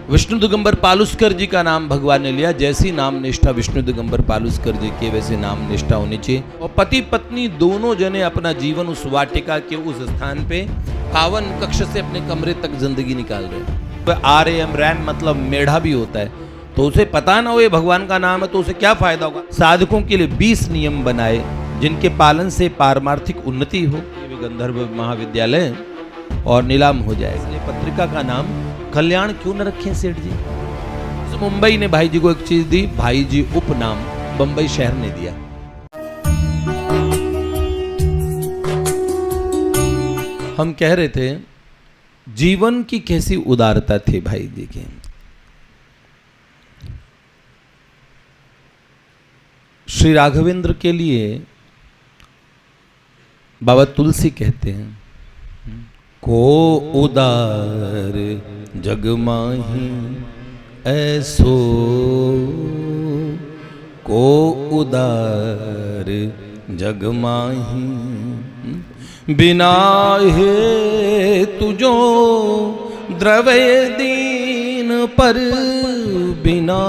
विष्णु दिगंबर पालुस्कर जी का नाम भगवान ने लिया। जैसी नाम निष्ठा विष्णु दिगंबर पालुस्कर जी की वैसे नाम निष्ठा होनी चाहिए। और पति पत्नी दोनों जने अपना जीवन उस वाटिका के उस स्थान पे पावन कक्ष से अपने कमरे तक जिंदगी निकाल रहे हैं। RAM रैम मतलब मेढ़ा भी होता है, तो उसे पता ना हो ये भगवान का नाम है तो उसे क्या फायदा होगा। साधकों के लिए 20 नियम बनाए जिनके पालन से पारमार्थिक उन्नति हो। ये गंधर्व महाविद्यालय और नीलाम हो जाए। इसलिए पत्रिका का नाम कल्याण क्यों न रखें सेठ जी। तो मुंबई ने भाई जी को एक चीज दी, भाई जी उपनाम बंबई शहर ने दिया। हम कह रहे थे जीवन की कैसी उदारता थी भाई जी की। श्री राघवेंद्र के लिए बाबा तुलसी कहते हैं, को उदार जग माही ऐसो, को उदार जग माही बिना है तुझो द्रवय दीन पर, बिना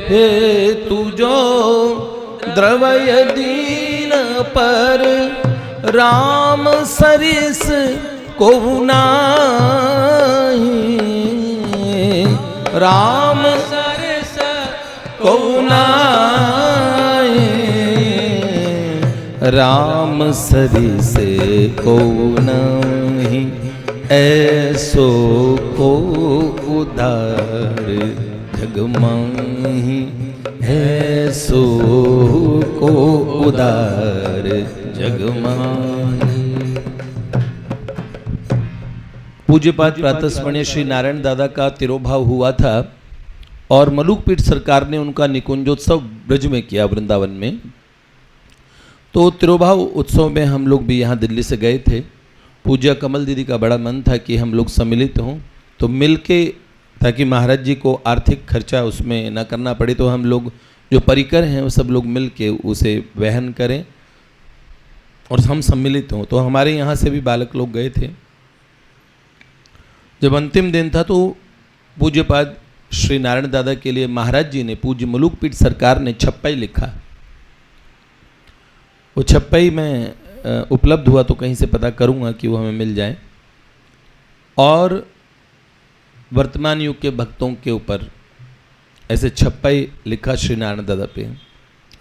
है तुझो द्रवय दीन पर, राम सरिस को नाही, राम सरिस को नाही, राम सरिस को नाही, ऐसो को उदार जग माही, ऐसो को उदार जग माही। पूज्यपाद प्रातस्मरणीय श्री नारायण दादा का तिरोभाव हुआ था और मलुकपीठ सरकार ने उनका निकुंजोत्सव ब्रज में किया वृंदावन में। तो तिरोभाव उत्सव में हम लोग भी यहाँ दिल्ली से गए थे। पूज्य कमल दीदी का बड़ा मन था कि हम लोग सम्मिलित हों, तो मिलके, ताकि महाराज जी को आर्थिक खर्चा उसमें न करना पड़े, तो हम लोग जो परिकर हैं वो सब लोग मिल के उसे वहन करें और हम सम्मिलित हों। तो हमारे यहाँ से भी बालक लोग गए थे। जब अंतिम दिन था तो पूज्यपाद श्री नारायण दादा के लिए महाराज जी ने, पूज्य मलुकपीठ सरकार ने छप्पई लिखा। वो छप्पई में उपलब्ध हुआ तो कहीं से पता करूंगा कि वो हमें मिल जाए। और वर्तमान युग के भक्तों के ऊपर ऐसे छप्पई लिखा श्री नारायण दादा पे।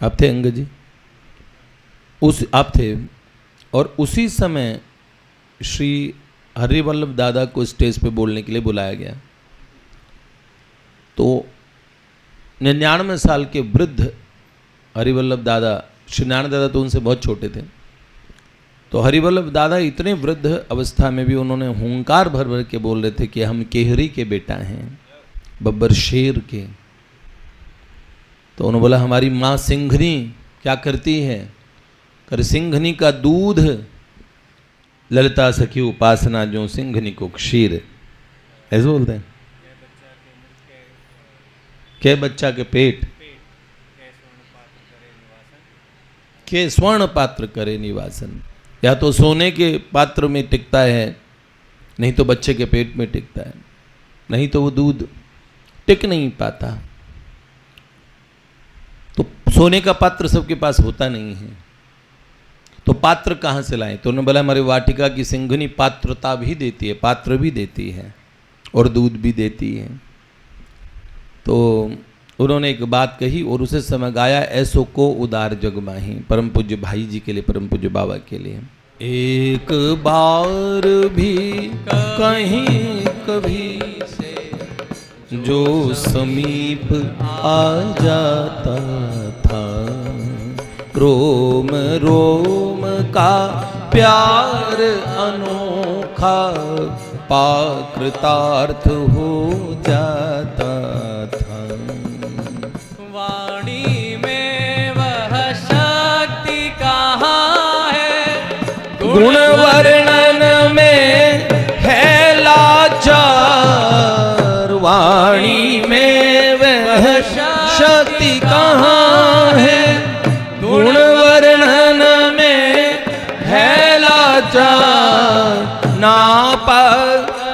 आप थे अंगद जी? आप थे। और उसी समय श्री हरिवल्लभ दादा को स्टेज पे बोलने के लिए बुलाया गया। तो 99 साल के वृद्ध हरिवल्लभ दादा, श्री नारायण दादा तो उनसे बहुत छोटे थे, तो हरिवल्लभ दादा इतने वृद्ध अवस्था में भी उन्होंने हुंकार भर भर के बोल रहे थे कि हम केहरी के बेटा हैं, बब्बर शेर के। तो उन्होंने बोला हमारी माँ सिंघनी क्या करती है? कर सिंघनी का दूध, ललिता सखी उपासना जो सिंघनी को क्षीर। ऐसे बोलते हैं, के बच्चा के पेट के स्वर्ण पात्र करे निवासन। या तो सोने के पात्र में टिकता है, नहीं तो बच्चे के पेट में टिकता है, नहीं तो वो दूध टिक नहीं पाता। तो सोने का पात्र सबके पास होता नहीं है, तो पात्र कहाँ से लाएं? तो उन्होंने बोला हमारी वाटिका की सिंघनी पात्रता भी देती है, पात्र भी देती है और दूध भी देती है। तो उन्होंने एक बात कही और उसे समय गाया, ऐसो को उदार जग माही, परम पूज्य भाई जी के लिए, परम पूज्य बाबा के लिए। एक बार भी कहीं कभी से जो समीप आ जाता था, रोम रोम का प्यार अनोखा पाकृतार्थ हो जाता था। वाणी में वह शक्ति कहाँ है, गुण वर्णन में है लाचार। वाणी में वह शक्ति कहाँ है, गुण वर्णन में है लाचार। नापा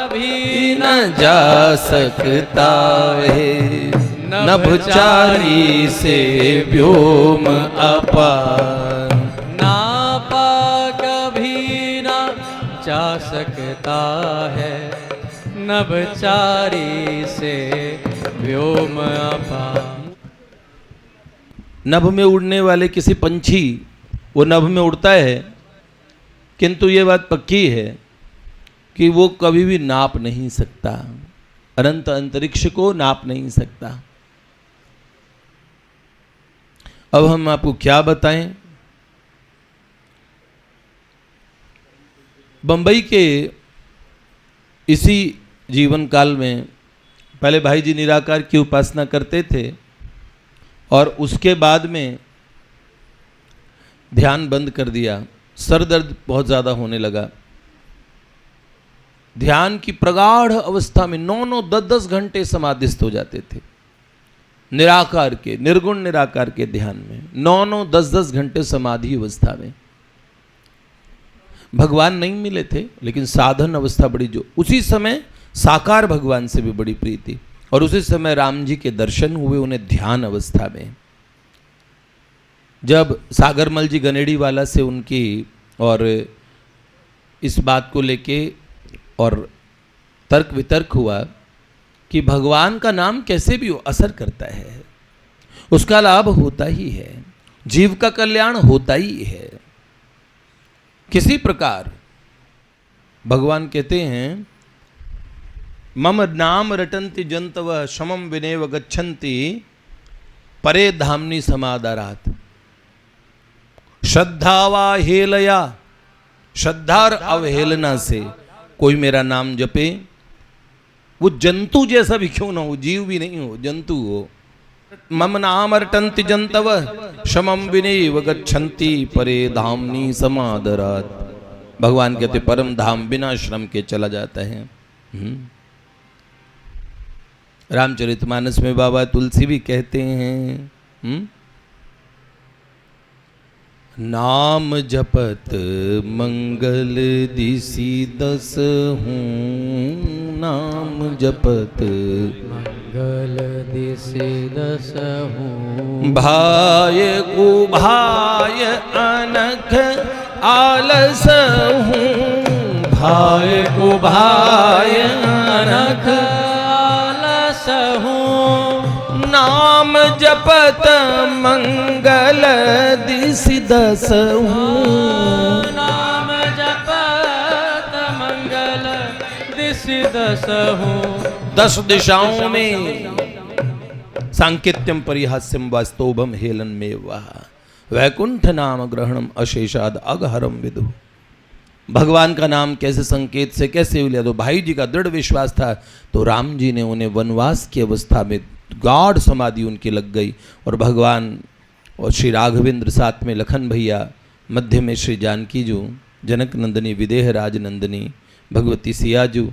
भी न जा सकता है, नभचारी से व्योम अपार। नापा कभी ना जा सकता है, नभचारी से व्योम अपार। नभ में उड़ने वाले किसी पंछी वो नभ में उड़ता है, किंतु ये बात पक्की है कि वो कभी भी नाप नहीं सकता, अनंत अंतरिक्ष को नाप नहीं सकता। अब हम आपको क्या बताएं। बंबई के इसी जीवन काल में पहले भाई जी निराकार की उपासना करते थे और उसके बाद में ध्यान बंद कर दिया। सर दर्द बहुत ज़्यादा होने लगा। ध्यान की प्रगाढ़ अवस्था में 9-9, 10-10 घंटे समाधिस्थ हो जाते थे। निराकार के, निर्गुण निराकार के ध्यान में 9-9, 10-10 घंटे समाधि अवस्था में। भगवान नहीं मिले थे, लेकिन साधन अवस्था बड़ी, जो उसी समय साकार भगवान से भी बड़ी प्रीति, और उसी समय राम जी के दर्शन हुए उन्हें ध्यान अवस्था में। जब सागरमल जी गनेड़ी वाला से उनकी और इस बात को लेके और तर्क वितर्क हुआ कि भगवान का नाम कैसे भी हो असर करता है, उसका लाभ होता ही है, जीव का कल्याण होता ही है किसी प्रकार। भगवान कहते हैं मम नाम रटन्ति जंतव शमम विनेव गच्छन्ति परे धामनी समादरात। श्रद्धावा हेलया, श्रद्धा और अवहेलना से कोई मेरा नाम जपे, वो जंतु जैसा भी क्यों ना हो, जीव भी नहीं हो, जंतु हो। मम नाम रटन्ति जंतव शमम विनेव गच्छन्ति परे धामनी समादरात। भगवान कहते परम धाम बिना श्रम के चला जाता है। रामचरितमानस में बाबा तुलसी भी कहते हैं नाम जपत मंगल दिसी दस हूँ, नाम जपत मंगल दिसी दस हूँ। भाय को भाय अनख आलस हूँ, भाय को भाय अनख आलस हूँ। नाम जपत मंगल दिसि दस हूँ, नाम जपत मंगल दिसि दस हूँ। 10 दिशाओं में सांकेत्यम परिहास्यम वास्तोभम हेलन में वह वैकुंठ नाम ग्रहणम अशेषाद अगहरम विदु। भगवान का नाम कैसे संकेत से कैसे लिया। तो भाई जी का दृढ़ विश्वास था, तो राम जी ने उन्हें वनवास की अवस्था में गाढ़ समाधि उनकी लग गई, और भगवान और श्री राघवेंद्र साथ में लखन भैया, मध्य में श्री जानकी जू, जनक नंदिनी विदेह राज नंदिनी भगवती सियाजू।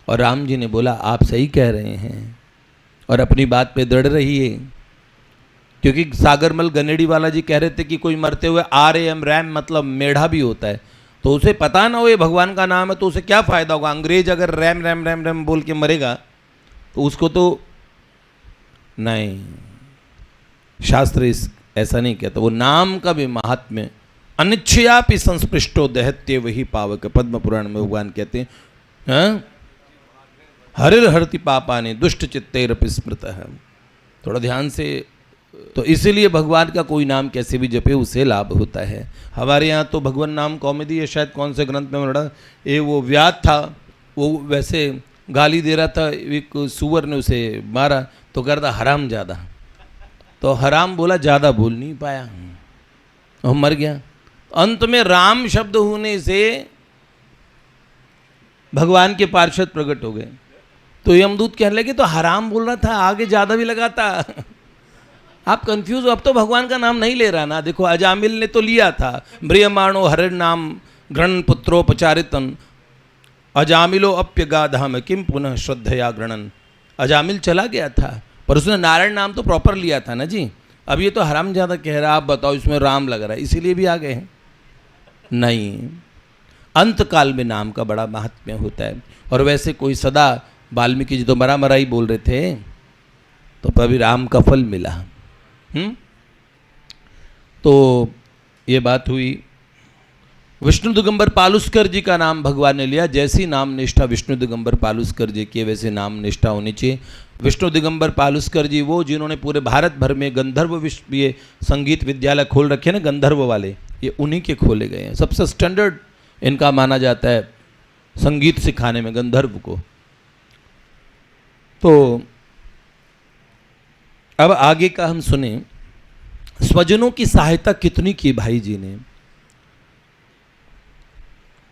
और राम जी ने बोला आप सही कह रहे हैं और अपनी बात पे दृढ़ रहिए, क्योंकि सागरमल गनेड़ी वाला जी कह रहे थे कि कोई मरते हुए RAM रैम मतलब मेढ़ा भी होता है, तो उसे पता ना हो ये भगवान का नाम है तो उसे क्या फ़ायदा होगा। अंग्रेज अगर रैम रैम रैम रैम बोल के मरेगा तो उसको तो नहीं, शास्त्र ऐसा नहीं कहता। वो नाम का भी महात्म्य अनिच्छयापि संस्पृष्टो दहत्य वही पावक। पद्म पुराण में भगवान कहते हैं हरिर हरति पापानि दुष्ट चित्तैरपि स्मृतः। थोड़ा ध्यान से, तो इसीलिए भगवान का कोई नाम कैसे भी जपे उसे लाभ होता है। हमारे यहाँ तो भगवान नाम कॉमेडी है, शायद कौन से ग्रंथ में पढ़ा, ये वो व्याध था, वो वैसे गाली दे रहा था, एक सुअर ने उसे मारा तो कर रहा हराम ज़्यादा, तो हराम बोला, ज़्यादा बोल नहीं पाया और मर गया। अंत में राम शब्द होने से भगवान के पार्षद प्रकट हो गए, तो यमदूत कहने लगे तो हराम बोल रहा था, आगे ज़्यादा भी लगाता। आप कंफ्यूज हो, अब तो भगवान का नाम नहीं ले रहा ना। देखो अजामिल ने तो लिया था, म्रियमाणो हरिर नाम गृणन पुत्रोपचारितन अजामिलो अप्यगाधाम किम पुनः श्रद्धया गृणन। अजामिल चला गया था पर उसने नारायण नाम तो प्रॉपर लिया था ना जी। अब ये तो हराम ज़्यादा कह रहा है, आप बताओ इसमें राम लग रहा है, इसीलिए भी आ गए हैं। नहीं, अंत काल में नाम का बड़ा महात्म्य होता है। और वैसे कोई सदा वाल्मीकि जी तो मरा मरा ही बोल रहे थे, तो कभी राम का फल मिला। तो ये बात हुई। विष्णु दिगंबर पालुस्कर जी का नाम भगवान ने लिया। जैसी नाम निष्ठा विष्णु दिगंबर पालुस्कर जी की, वैसे नाम निष्ठा होनी चाहिए। विष्णु दिगंबर पालुस्कर जी वो जिन्होंने पूरे भारत भर में गंधर्व विश्व ये संगीत विद्यालय खोल रखे ना, गंधर्व वाले, ये उन्हीं के खोले गए हैं। सबसे स्टैंडर्ड इनका माना जाता है संगीत सिखाने में गंधर्व को। तो अब आगे का हम सुने। स्वजनों की सहायता कितनी की भाई जी ने।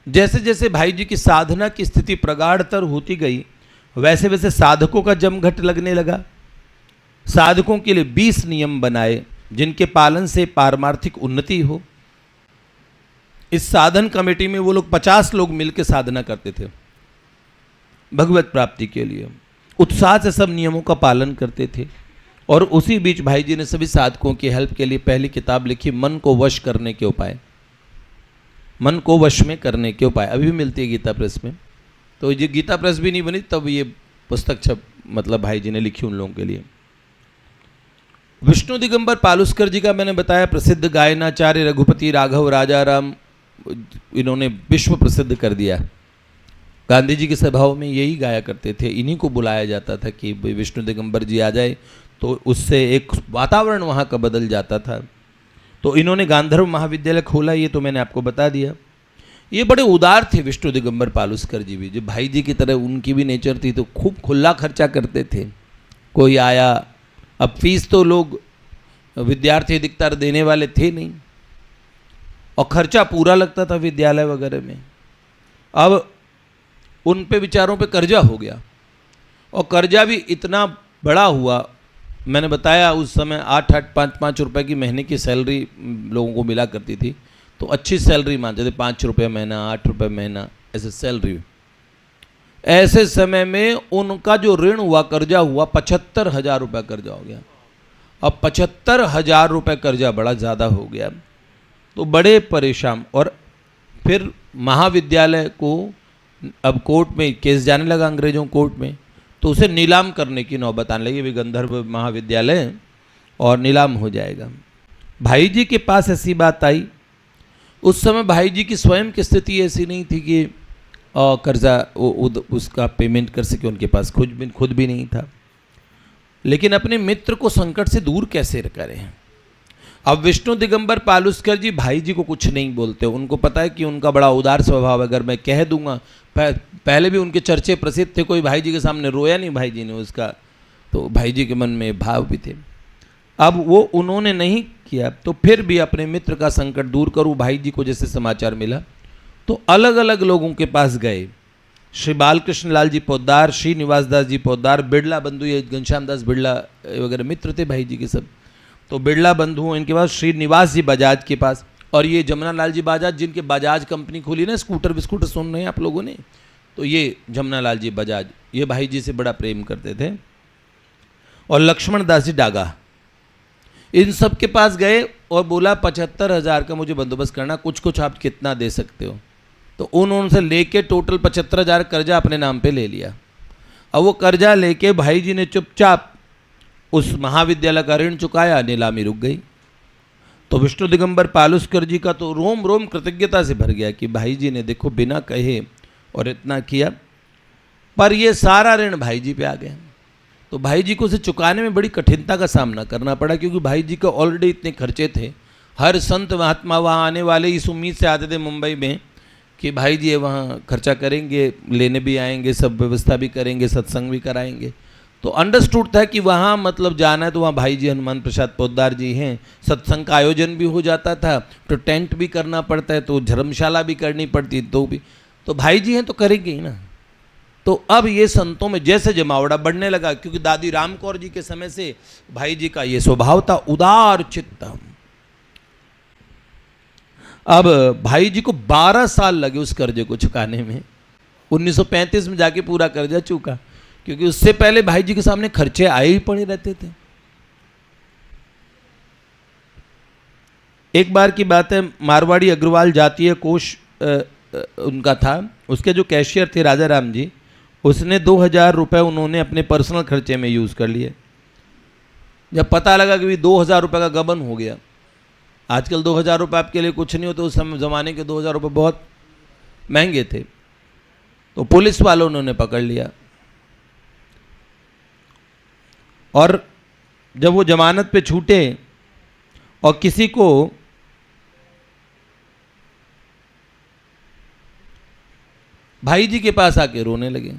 जैसे जैसे भाई जी की साधना की स्थिति प्रगाढ़तर होती गई, वैसे वैसे साधकों का जमघट लगने लगा। साधकों के लिए 20 नियम बनाए जिनके पालन से पारमार्थिक उन्नति हो। इस साधन कमेटी में वो लोग 50 लोग मिलकर साधना करते थे भगवत प्राप्ति के लिए। उत्साह से सब नियमों का पालन करते थे। और उसी बीच भाई जी ने सभी साधकों की हेल्प के लिए पहली किताब लिखी, मन को वश करने के उपाय। मन को वश में करने के उपाय अभी भी मिलती है गीता प्रेस में। तो ये गीता प्रेस भी नहीं बनी तब ये पुस्तक मतलब भाई जी ने लिखी उन लोगों के लिए। विष्णु दिगंबर पालुस्कर जी का मैंने बताया प्रसिद्ध गायनाचार्य रघुपति राघव राजा राम, इन्होंने विश्व प्रसिद्ध कर दिया। गांधी जी की सभाओं में यही गाया करते थे, इन्हीं को बुलाया जाता था कि विष्णु दिगंबर जी आ जाए, तो उससे एक वातावरण वहाँ का बदल जाता था। तो इन्होंने गांधर्व महाविद्यालय खोला, ये तो मैंने आपको बता दिया। ये बड़े उदार थे विष्णु दिगंबर पालुस्कर जी भी, जो भाई जी की तरह उनकी भी नेचर थी, तो खूब खुला खर्चा करते थे। कोई आया, अब फीस तो लोग विद्यार्थी अधिकतर देने वाले थे नहीं, और खर्चा पूरा लगता था विद्यालय वगैरह में। अब उन पे विचारों पे कर्जा हो गया, और कर्जा भी इतना बड़ा हुआ। मैंने बताया उस समय 8-5 रुपए की महीने की सैलरी लोगों को मिला करती थी, तो अच्छी सैलरी मानते थे, 5 रुपये महीना, 8 रुपये महीना, ऐसे सैलरी। ऐसे समय में उनका जो ऋण हुआ, कर्जा हुआ, 75,000 रुपये कर्जा हो गया। अब 75,000 रुपये कर्जा बड़ा ज़्यादा हो गया, तो बड़े परेशान। और फिर महाविद्यालय को अब कोर्ट में केस जाने लगा, अंग्रेजों कोर्ट में, तो उसे नीलाम करने की नौबत आने लगी, भी गंधर्व महाविद्यालय और नीलाम हो जाएगा। भाई जी के पास ऐसी बात आई। उस समय भाई जी की स्वयं की स्थिति ऐसी नहीं थी कि कर्जा उसका पेमेंट कर सके, उनके पास खुद भी नहीं था। लेकिन अपने मित्र को संकट से दूर कैसे करें। अब विष्णु दिगंबर पालुस्कर जी भाई जी को कुछ नहीं बोलते, उनको पता है कि उनका बड़ा उदार स्वभाव, अगर मैं कह दूंगा, पहले भी उनके चर्चे प्रसिद्ध थे, कोई भाई जी के सामने रोया नहीं भाई जी ने उसका, तो भाई जी के मन में भाव भी थे। अब वो उन्होंने नहीं किया, तो फिर भी अपने मित्र का संकट दूर करूं, भाई जी को जैसे समाचार मिला तो अलग अलग लोगों के पास गए। श्री बालकृष्ण लाल जी पोद्दार, श्री निवास दास जी पोद्दार, बिड़ला बंधु, ये घनश्याम दास बिड़ला वगैरह मित्र थे भाई जी के सब, तो बिड़ला बंधु इनके पास, श्री निवास जी बजाज के पास, और ये जमुना लाल जी बजाज जिनके बजाज कंपनी खोली ना, स्कूटर बिस्कूटर सुन रहे हैं आप लोगों ने, तो ये जमुना लाल जी बजाज, ये भाई जी से बड़ा प्रेम करते थे। और लक्ष्मण दास जी डागा, इन सब के पास गए और बोला 75,000 का मुझे बंदोबस्त करना, कुछ आप कितना दे सकते हो। तो उनसे लेके टोटल 75,000 कर्जा अपने नाम पे ले लिया। अब वो कर्जा लेके भाई जी ने चुपचाप उस महाविद्यालय का ऋण चुकाया, नीलामी रुक गई। तो विष्णु दिगंबर पालुस्कर जी का तो रोम रोम कृतज्ञता से भर गया कि भाई जी ने देखो बिना कहे और इतना किया, पर ये सारा ऋण भाई जी पे आ गया। तो भाई जी को उसे चुकाने में बड़ी कठिनता का सामना करना पड़ा, क्योंकि भाई जी का ऑलरेडी इतने खर्चे थे। हर संत महात्मा वहाँ आने वाले इस उम्मीद से आते थे मुंबई में कि भाई जी वहाँ खर्चा करेंगे, लेने भी आएंगे, सब व्यवस्था भी करेंगे, सत्संग भी कराएंगे। तो अंडरस्टूड था कि वहाँ मतलब जाना है तो वहाँ भाई जी हनुमान प्रसाद पोद्दार जी हैं, सत्संग का आयोजन भी हो जाता था, तो टेंट भी करना पड़ता है, तो धर्मशाला भी करनी पड़ती, तो भाई जी हैं तो करेंगे ही ना। तो अब ये संतों में जैसे जमावड़ा बढ़ने लगा, क्योंकि दादी राम कौर जी के समय से भाई जी का ये स्वभाव था, उदार चित्त। अब भाई जी को 12 साल लगे उस कर्जे को चुकाने में। 1935 में जाके पूरा कर्जा चुका, क्योंकि उससे पहले भाई जी के सामने खर्चे आए ही पड़े रहते थे। एक बार की बात है, मारवाड़ी अग्रवाल जातीय कोष उनका था, उसके जो कैशियर थे राजा राम जी, उसने 2,000 रुपये उन्होंने अपने पर्सनल खर्चे में यूज़ कर लिए। जब पता लगा कि 2,000 रुपये का गबन हो गया, आजकल 2,000 रुपये आपके लिए कुछ नहीं होते, उस समय ज़माने के 2,000 रुपये बहुत महंगे थे। तो पुलिस वालों ने उन्हें पकड़ लिया और जब वो जमानत पे छूटे और किसी को भाई जी के पास आके रोने लगे।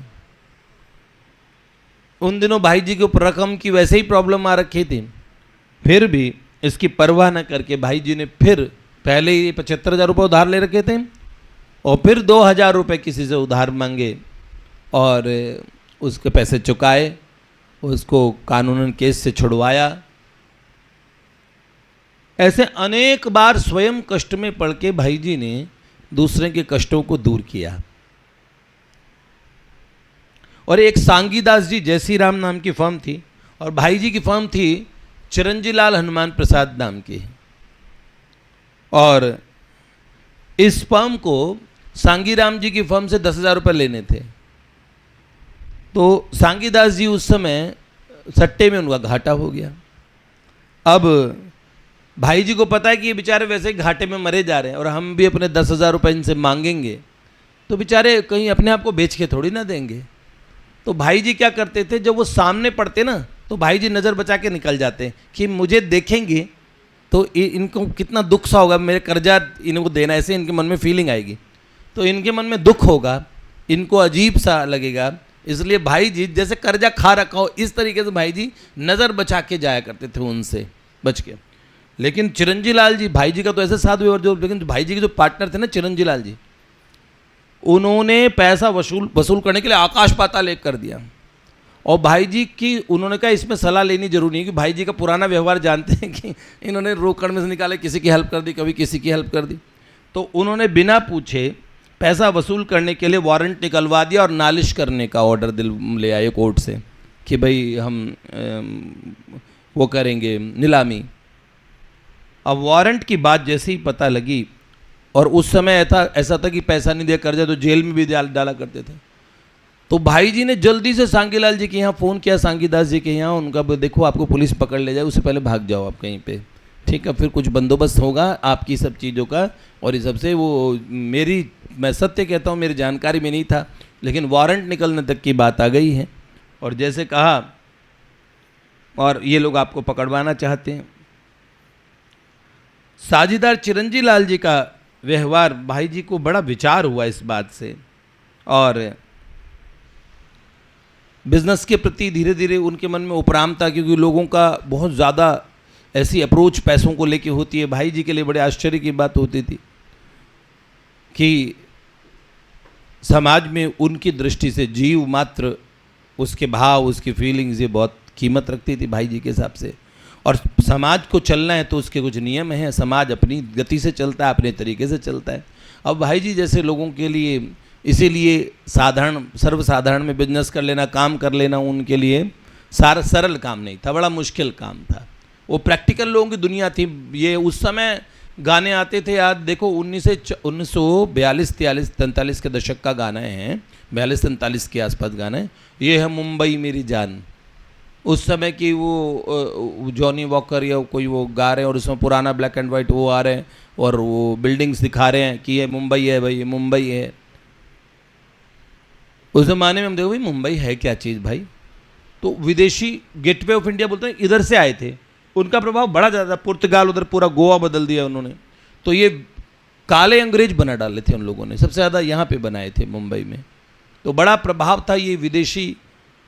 उन दिनों भाई जी के ऊपर रकम की वैसे ही प्रॉब्लम आ रखी थी, फिर भी इसकी परवाह न करके भाई जी ने फिर पहले ही 75,000 रुपये उधार ले रखे थे और फिर 2,000 रुपये किसी से उधार मांगे और उसके पैसे चुकाए, उसको कानूनन केस से छुड़वाया। ऐसे अनेक बार स्वयं कष्ट में पड़ के भाई जी ने दूसरे के कष्टों को दूर किया। और एक सांगीदास जी जयसी राम नाम की फर्म थी और भाई जी की फर्म थी चिरंजीलाल हनुमान प्रसाद नाम की, और इस फर्म को सांगीराम जी की फर्म से 10,000 रुपये लेने थे। तो सांगीदास जी उस समय सट्टे में उनका घाटा हो गया। अब भाई जी को पता है कि ये बेचारे वैसे ही घाटे में मरे जा रहे हैं और हम भी अपने 10,000 रुपये इनसे मांगेंगे तो बेचारे कहीं अपने आप को बेच के थोड़ी ना देंगे। तो भाई जी क्या करते थे, जब वो सामने पड़ते ना तो भाई जी नज़र बचा के निकल जाते कि मुझे देखेंगे तो इनको कितना दुख सा होगा, मेरे कर्जा इनको देना, ऐसे इनके मन में फीलिंग आएगी, तो इनके मन में दुख होगा, इनको अजीब सा लगेगा, इसलिए भाई जी जैसे कर्जा खा रखा हो इस तरीके से भाई जी नज़र बचा के जाया करते थे उनसे बच के। लेकिन चिरंजी लाल जी, भाई जी का तो ऐसे साथ हुए, और जो लेकिन भाई जी के जो पार्टनर थे ना चिरंजी लाल जी, उन्होंने पैसा वसूल करने के लिए आकाश पाताल एक कर दिया। और भाई जी की उन्होंने कहा इसमें सलाह लेनी जरूरी नहीं, कि भाई जी का पुराना व्यवहार जानते हैं कि इन्होंने रोकड़ में से निकाले, किसी की हेल्प कर दी, कभी किसी की हेल्प कर दी। तो उन्होंने बिना पूछे पैसा वसूल करने के लिए वारंट निकलवा दिया और नालिश करने का ऑर्डर ले आए कोर्ट से कि भाई हम वो करेंगे नीलामी। अब वारंट की बात जैसे ही पता लगी, और उस समय ऐसा था कि पैसा नहीं दिया कर्जा तो जेल में भी डाला करते थे, तो भाई जी ने जल्दी से सांगीलाल जी के यहाँ फ़ोन किया, सांगीदास जी के यहाँ, उनका देखो आपको पुलिस पकड़ ले जाए, उससे पहले भाग जाओ आप कहीं पे, ठीक है, फिर कुछ बंदोबस्त होगा आपकी सब चीज़ों का। और इस सबसे वो मैं सत्य कहता हूँ मेरी जानकारी में नहीं था, लेकिन वारंट निकलने तक की बात आ गई है। और जैसे कहा, और ये लोग आपको पकड़वाना चाहते हैं। साझीदार चिरंजी लाल जी का व्यवहार, भाई जी को बड़ा विचार हुआ इस बात से, और बिजनेस के प्रति धीरे धीरे उनके मन में उपराम था, क्योंकि लोगों का बहुत ज़्यादा ऐसी अप्रोच पैसों को लेके होती है। भाई जी के लिए बड़े आश्चर्य की बात होती थी कि समाज में उनकी दृष्टि से जीव मात्र, उसके भाव, उसकी फीलिंग्स, ये बहुत कीमत रखती थी भाई जी के हिसाब से। और समाज को चलना है तो उसके कुछ नियम हैं, समाज अपनी गति से चलता है, अपने तरीके से चलता है। अब भाई जी जैसे लोगों के लिए, इसीलिए सर्वसाधारण में बिजनेस कर लेना, काम कर लेना उनके लिए सरल काम नहीं था, बड़ा मुश्किल काम था। वो प्रैक्टिकल लोगों की दुनिया थी। ये उस समय गाने आते थे, याद देखो 1942-43 के दशक का गाना है, 42-43 के आसपास गाना है, ये है मुंबई मेरी जान। उस समय की वो जॉनी वॉकर या कोई वो गा रहे हैं, और उसमें पुराना ब्लैक एंड वाइट वो आ रहे हैं और वो बिल्डिंग्स दिखा रहे हैं कि ये मुंबई है भाई, ये मुंबई है। उस ज़माने में हम देखो भाई मुंबई है क्या चीज़ भाई। तो विदेशी गेटवे ऑफ इंडिया बोलते हैं, इधर से आए थे, उनका प्रभाव बड़ा ज़्यादा, पुर्तगाल, उधर पूरा गोवा बदल दिया उन्होंने। तो ये काले अंग्रेज बना डाले थे उन लोगों ने, सबसे ज़्यादा यहाँ पे बनाए थे मुंबई में। तो बड़ा प्रभाव था ये विदेशी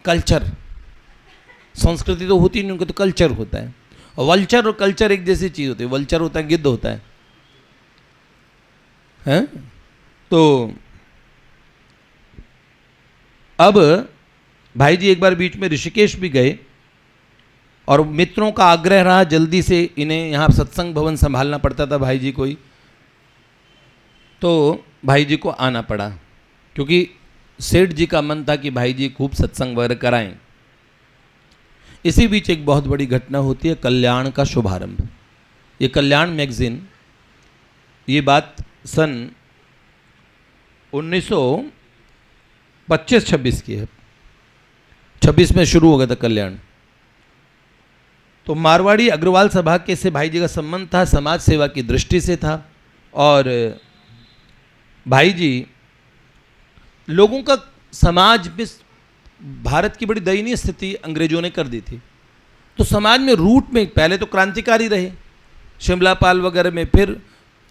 कल्चर। संस्कृति तो होती नहीं, उनका तो कल्चर होता है। और वल्चर और कल्चर एक जैसी चीज़ होती है। वल्चर होता है गिद्ध होता है, हैं? तो अब भाई जी एक बार बीच में ऋषिकेश भी गए, और मित्रों का आग्रह रहा जल्दी से इन्हें यहाँ सत्संग भवन संभालना पड़ता था भाई जी को ही, तो भाई जी को आना पड़ा, क्योंकि सेठ जी का मन था कि भाई जी खूब सत्संग वगैरह कराएं। इसी बीच एक बहुत बड़ी घटना होती है, कल्याण का शुभारंभ। ये कल्याण मैगजीन, ये बात सन 25-26 की है, 26 में शुरू हो गया था कल्याण। तो मारवाड़ी अग्रवाल सभा के से भाई जी का संबंध था, समाज सेवा की दृष्टि से था। और भाई जी लोगों का समाज में, भारत की बड़ी दयनीय स्थिति अंग्रेजों ने कर दी थी, तो समाज में रूट में पहले तो क्रांतिकारी रहे, शिमलापाल वगैरह में, फिर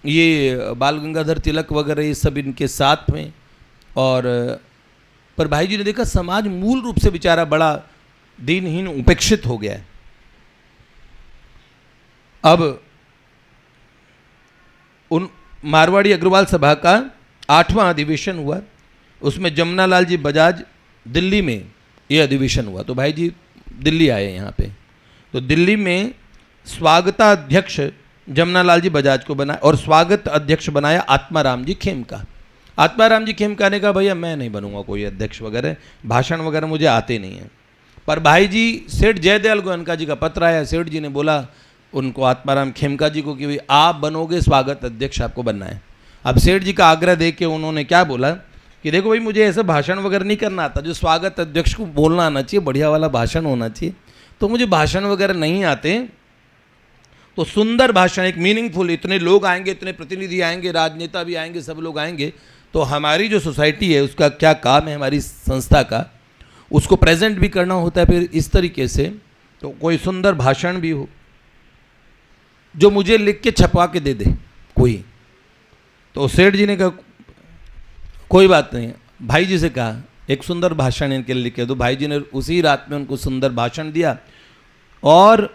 ये बाल गंगाधर तिलक वगैरह ये सब इनके साथ में। और पर भाई जी ने देखा समाज मूल रूप से बेचारा बड़ा दीनहीन उपेक्षित हो गया है। अब उन मारवाड़ी अग्रवाल सभा का 8वां अधिवेशन हुआ, उसमें जमुनालाल जी बजाज दिल्ली में ये अधिवेशन हुआ। तो भाई जी दिल्ली आए यहाँ पे, तो दिल्ली में स्वागताध्यक्ष जमुनालाल जी बजाज को बनाया और स्वागत अध्यक्ष बनाया आत्माराम जी खेमका। आत्माराम जी खेमका ने कहा भैया मैं नहीं बनूंगा कोई अध्यक्ष वगैरह, भाषण वगैरह मुझे आते नहीं हैं। पर भाई जी सेठ जयदयाल गोयनका जी का पत्र आया, सेठ जी ने बोला उनको आत्माराम खेमका जी को कि भाई आप बनोगे स्वागत अध्यक्ष, आपको बनना है। अब सेठ जी का आग्रह देख के उन्होंने क्या बोला कि देखो भाई मुझे ऐसा भाषण वगैरह नहीं करना आता, जो स्वागत अध्यक्ष को बोलना आना चाहिए, बढ़िया वाला भाषण होना चाहिए, तो मुझे भाषण वगैरह नहीं आते। तो सुंदर भाषण, एक मीनिंगफुल, इतने लोग आएंगे, इतने प्रतिनिधि आएंगे, राजनेता भी आएंगे, सब लोग आएंगे, तो हमारी जो सोसाइटी है उसका क्या काम है, हमारी संस्था का, उसको प्रेजेंट भी करना होता है। फिर इस तरीके से तो कोई सुंदर भाषण भी हो जो मुझे लिख के छपवा के दे दे कोई। तो सेठ जी ने कहा कोई बात नहीं, भाई जी से कहा एक सुंदर भाषण इनके लिए लिख के दो। भाई जी ने उसी रात में उनको सुंदर भाषण दिया और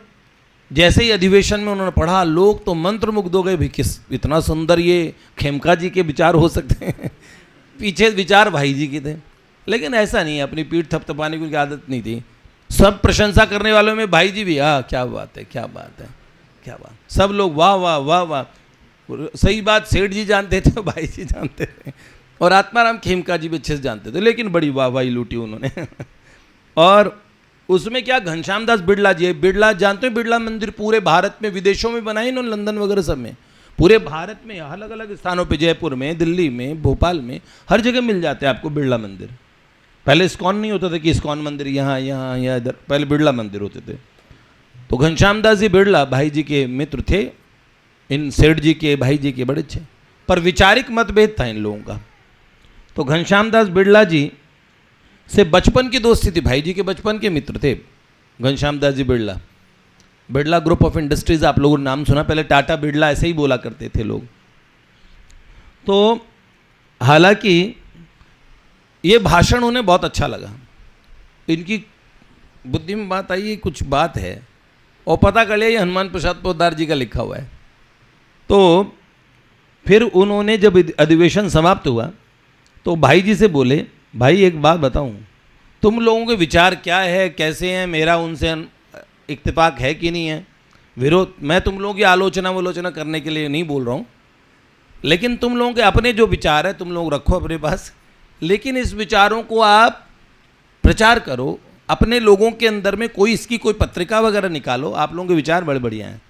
जैसे ही अधिवेशन में उन्होंने पढ़ा, लोग तो मंत्रमुग्ध हो गए भी, किस इतना सुंदर ये खेमका जी के विचार हो सकते हैं। पीछे विचार भाई जी के थे, लेकिन ऐसा नहीं है, अपनी पीठ थपथपाने की आदत नहीं थी। सब प्रशंसा करने वालों में भाई जी भी, हाँ क्या बात है, क्या बात है, क्या बात, सब लोग वाह वाह वाह वाह। सही बात सेठ जी जानते थे, भाई जी जानते थे, और आत्माराम खेमका जी भी अच्छे से जानते थे, लेकिन बड़ी वाहवाही लूटी उन्होंने। और उसमें क्या, घनश्याम दास बिड़ला जी, बिड़ला जानते हो, बिड़ला मंदिर पूरे भारत में, विदेशों में बनाए इन्होंने, लंदन वगैरह सब में, पूरे भारत में अलग अलग स्थानों पे, जयपुर में, दिल्ली में, भोपाल में, हर जगह मिल जाते हैं आपको बिड़ला मंदिर। पहले इस्कॉन नहीं होता था कि इस्कॉन मंदिर यहाँ यहाँ या इधर, पहले बिड़ला मंदिर होते थे। तो घनश्याम दास जी बिड़ला भाई जी के मित्र थे, इन सेठ जी के, भाई जी के बड़े अच्छे, पर विचारिक मतभेद था इन लोगों का। तो घनश्याम दास बिड़ला जी से बचपन की दोस्ती थी, भाई जी के बचपन के मित्र थे Ghanshyam Das ji Birla. Birla group of industries आप लोगों ने नाम सुना, पहले टाटा बिड़ला ऐसे ही बोला करते थे लोग। तो हालांकि ये भाषण उन्हें बहुत अच्छा लगा, इनकी बुद्धि में बात आई, कुछ बात है, और पता कर लिया ये हनुमान प्रसाद पोद्दार जी का लिखा हुआ है। तो फिर उन्होंने जब अधिवेशन समाप्त हुआ तो भाई जी से बोले, भाई एक बात बताऊं, तुम लोगों के विचार क्या है, कैसे हैं, मेरा उनसे इत्तेफाक है कि नहीं है, विरोध, मैं तुम लोगों की आलोचना करने के लिए नहीं बोल रहा हूँ, लेकिन तुम लोगों के अपने जो विचार है तुम लोग रखो अपने पास, लेकिन इस विचारों को आप प्रचार करो अपने लोगों के अंदर में, कोई इसकी कोई पत्रिका वगैरह निकालो, आप लोगों के विचार बड़े बढ़िया हैं,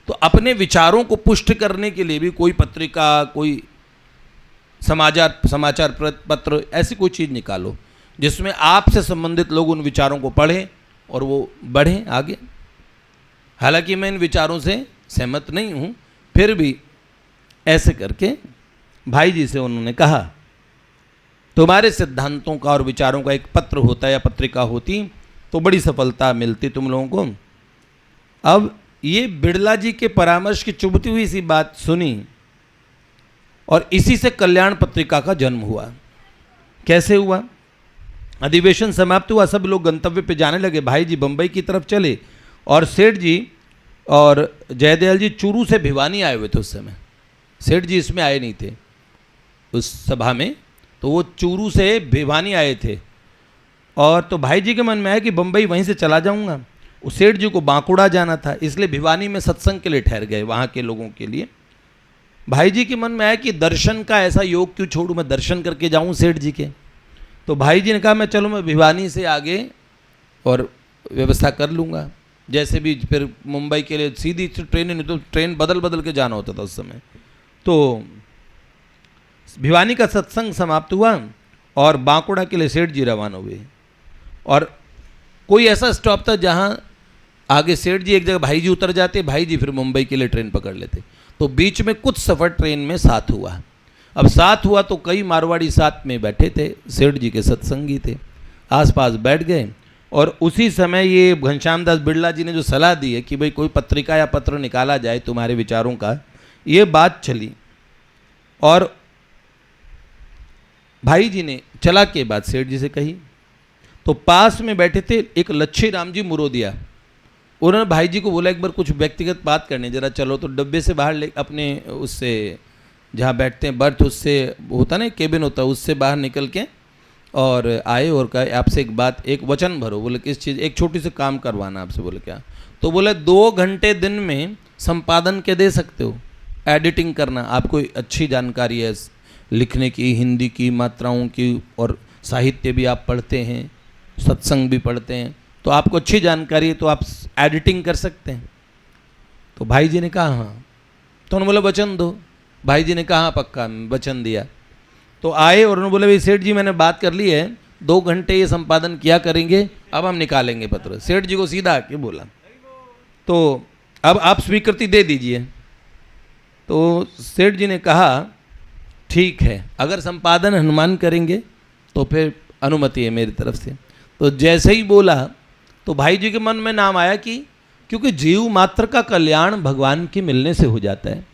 तो अपने विचारों को पुष्ट करने के लिए भी कोई पत्रिका, कोई समाचार पत्र, ऐसी कोई चीज़ निकालो जिसमें आपसे संबंधित लोग उन विचारों को पढ़ें और वो बढ़ें आगे। हालांकि मैं इन विचारों से सहमत नहीं हूँ, फिर भी ऐसे करके भाई जी से उन्होंने कहा तुम्हारे सिद्धांतों का और विचारों का एक पत्र होता या पत्रिका होती तो बड़ी सफलता मिलती तुम लोगों को। अब ये बिड़ला जी के परामर्श की चुभती हुई सी बात सुनी और इसी से कल्याण पत्रिका का जन्म हुआ। कैसे हुआ? अधिवेशन समाप्त हुआ, सब लोग गंतव्य पे जाने लगे, भाई जी बम्बई की तरफ चले और सेठ जी और जयदयाल जी चूरू से भिवानी आए हुए थे उस समय। सेठ जी इसमें आए नहीं थे उस सभा में, तो वो चूरू से भिवानी आए थे। और तो भाई जी के मन में आया कि बम्बई वहीं से चला जाऊंगा। उस सेठ जी को बांकुड़ा जाना था, इसलिए भिवानी में सत्संग के लिए ठहर गए वहाँ के लोगों के लिए। भाई जी के मन में आया कि दर्शन का ऐसा योग क्यों छोड़ूं, मैं दर्शन करके जाऊं सेठ जी के। तो भाई जी ने कहा मैं चलो मैं भिवानी से आगे और व्यवस्था कर लूँगा, जैसे भी फिर मुंबई के लिए सीधी ट्रेन, नहीं तो ट्रेन बदल बदल के जाना होता था उस समय। तो भिवानी का सत्संग समाप्त हुआ और बांकुड़ा के लिए सेठ जी रवाना हुए। और कोई ऐसा स्टॉप था जहाँ आगे सेठ जी एक जगह भाई जी उतर जाते, भाई जी फिर मुंबई के लिए ट्रेन पकड़ लेते। तो बीच में कुछ सफ़र ट्रेन में साथ हुआ। अब साथ हुआ तो कई मारवाड़ी साथ में बैठे थे, सेठ जी के सत्संगी थे, आसपास बैठ गए। और उसी समय ये घनश्याम दास बिड़ला जी ने जो सलाह दी है कि भाई कोई पत्रिका या पत्र निकाला जाए तुम्हारे विचारों का, ये बात चली। और भाई जी ने चला के बात सेठ जी से कही। तो पास में बैठे थे एक लच्छी राम जी मुरोदिया, उन्होंने भाई जी को बोला एक बार कुछ व्यक्तिगत बात करनी, जरा चलो। तो डब्बे से बाहर ले अपने उससे जहाँ बैठते हैं बर्थ, उससे होता ना केबिन होता है, उससे बाहर निकल के और आए और कहा आपसे एक बात, एक वचन भरो। बोले किस चीज़? एक छोटी सी काम करवाना आपसे। बोले क्या? तो बोले 2 घंटे दिन में संपादन के दे सकते हो, एडिटिंग करना, आपको अच्छी जानकारी है लिखने की, हिंदी की मात्राओं की, और साहित्य भी आप पढ़ते हैं, सत्संग भी पढ़ते हैं, तो आपको अच्छी जानकारी है, तो आप एडिटिंग कर सकते हैं। तो भाई जी ने कहा हाँ। तो उन्होंने बोला वचन दो। भाई जी ने कहा हाँ पक्का, वचन दिया। तो आए और उन्होंने बोले भाई सेठ जी मैंने बात कर ली है, 2 घंटे ये संपादन किया करेंगे, अब हम निकालेंगे पत्र। सेठ जी को सीधा आके बोला, तो अब आप स्वीकृति दे दीजिए। तो सेठ जी ने कहा ठीक है, अगर संपादन हनुमान करेंगे तो फिर अनुमति है मेरी तरफ से। तो जैसे ही बोला तो भाई जी के मन में नाम आया कि क्योंकि जीव मात्र का कल्याण भगवान के मिलने से हो जाता है,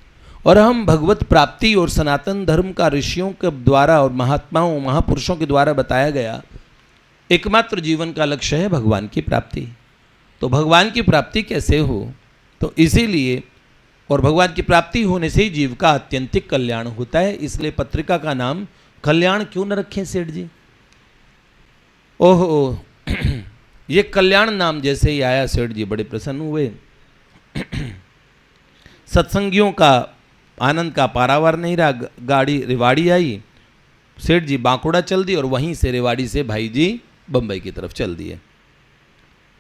और हम भगवत प्राप्ति और सनातन धर्म का ऋषियों के द्वारा और महात्माओं महापुरुषों के द्वारा बताया गया एकमात्र जीवन का लक्ष्य है भगवान की प्राप्ति। तो भगवान की प्राप्ति कैसे हो, तो इसीलिए, और भगवान की प्राप्ति होने से ही जीव का आत्यंतिक कल्याण होता है, इसलिए पत्रिका का नाम कल्याण क्यों न रखें सेठ जी। ओहो ये कल्याण नाम जैसे ही आया सेठ जी बड़े प्रसन्न हुए। सत्संगियों का आनंद का पारावार नहीं रहा। गाड़ी रेवाड़ी आई, सेठ जी बांकुड़ा चल दी और वहीं से रेवाड़ी से भाई जी बम्बई की तरफ चल दिए।